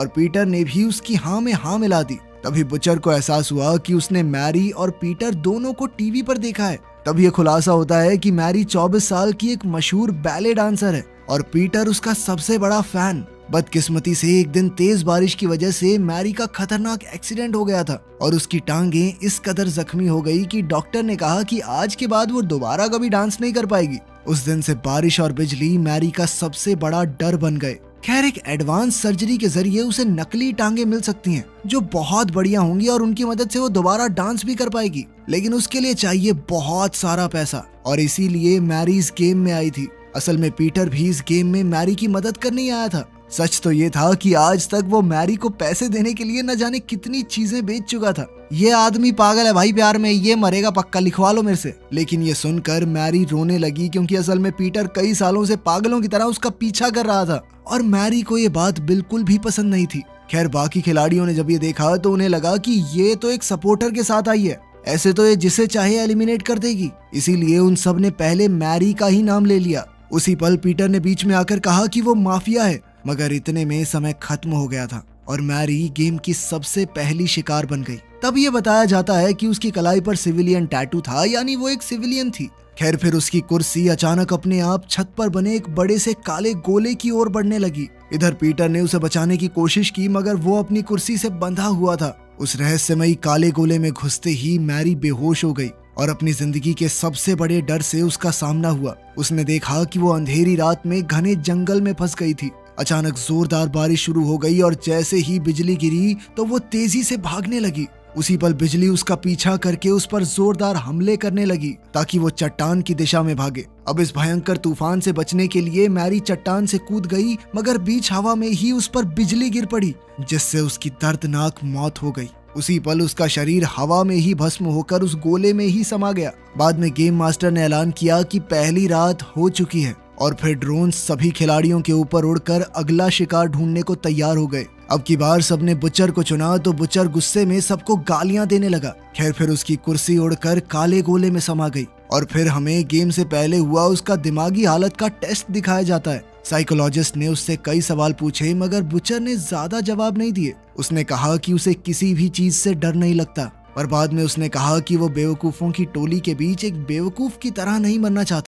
और पीटर ने भी उसकी हाँ में हाँ मिला दी। तभी बुचर को एहसास हुआ कि उसने मैरी और पीटर दोनों को टीवी पर देखा है। तब ये खुलासा होता है कि मैरी 24 साल की एक मशहूर बैले डांसर है और पीटर उसका सबसे बड़ा फैन। बदकिस्मती से एक दिन तेज बारिश की वजह से मैरी का खतरनाक एक्सीडेंट हो गया था और उसकी टांगें इस कदर जख्मी हो गई कि डॉक्टर ने कहा कि आज के बाद वो दोबारा कभी डांस नहीं कर पाएगी। उस दिन से बारिश और बिजली मैरी का सबसे बड़ा डर बन गए। खैर, एक एडवांस सर्जरी के जरिए उसे नकली टांगे मिल सकती हैं जो बहुत बढ़िया होंगी और उनकी मदद से वो दोबारा डांस भी कर पाएगी, लेकिन उसके लिए चाहिए बहुत सारा पैसा और इसीलिए मैरी इस गेम में आई थी। असल में पीटर भी इस गेम में मैरी की मदद करने ही आया था। सच तो ये था कि आज तक वो मैरी को पैसे देने के लिए न जाने कितनी चीजें बेच चुका था। ये आदमी पागल है भाई प्यार में, ये मरेगा पक्का, लिखवा लो मेरे से। लेकिन ये सुनकर मैरी रोने लगी क्योंकि असल में पीटर कई सालों से पागलों की तरह उसका पीछा कर रहा था और मैरी को ये बात बिल्कुल भी पसंद नहीं थी। खैर, बाकी खिलाड़ियों ने जब ये देखा तो उन्हें लगा कि ये तो एक सपोर्टर के साथ आई है, ऐसे तो ये जिसे चाहे एलिमिनेट कर देगी। इसीलिए उन सब ने पहले मैरी का ही नाम ले लिया। उसी पल पीटर ने बीच में आकर कहा कि वो माफिया है, मगर इतने में समय खत्म हो गया था और मैरी गेम की सबसे पहली शिकार बन गई। तब ये बताया जाता है कि उसकी कलाई पर सिविलियन टैटू था, यानी वो एक सिविलियन थी। खैर, फिर उसकी कुर्सी अचानक अपने आप छत पर बने एक बड़े से काले गोले की ओर बढ़ने लगी। इधर पीटर ने उसे बचाने की कोशिश की, मगर वो अपनी कुर्सी से बंधा हुआ था। उस रहस्यमयी काले गोले में घुसते ही मैरी बेहोश हो गई और अपनी जिंदगी के सबसे बड़े डर से उसका सामना हुआ। उसने देखा कि वो अंधेरी रात में घने जंगल में फंस गई थी। अचानक जोरदार बारिश शुरू हो गई और जैसे ही बिजली गिरी तो वो तेजी से भागने लगी। उसी पल बिजली उसका पीछा करके उस पर जोरदार हमले करने लगी ताकि वो चट्टान की दिशा में भागे। अब इस भयंकर तूफान से बचने के लिए मैरी चट्टान से कूद गई, मगर बीच हवा में ही उस पर बिजली गिर पड़ी जिससे उसकी दर्दनाक मौत हो गई। उसी पल उसका शरीर हवा में ही भस्म होकर उस गोले में ही समा गया। बाद में गेम मास्टर ने ऐलान किया कि पहली रात हो चुकी है और फिर ड्रोन सभी खिलाड़ियों के ऊपर उड़कर अगला शिकार ढूंढने को तैयार हो गए। अब की बार सबने बुचर को चुना तो बुचर गुस्से में सबको गालियां देने लगा। खैर, फिर उसकी कुर्सी उड़कर काले गोले में समा गई और फिर हमें गेम से पहले हुआ उसका दिमागी हालत का टेस्ट दिखाया जाता है। साइकोलॉजिस्ट ने उससे कई सवाल पूछे, मगर बुचर ने ज्यादा जवाब नहीं दिए। उसने कहा कि उसे किसी भी चीज से डर नहीं लगता, पर बाद में उसने कहा कि वो बेवकूफों की टोली के बीच एक बेवकूफ की तरह नहीं मरना चाहता।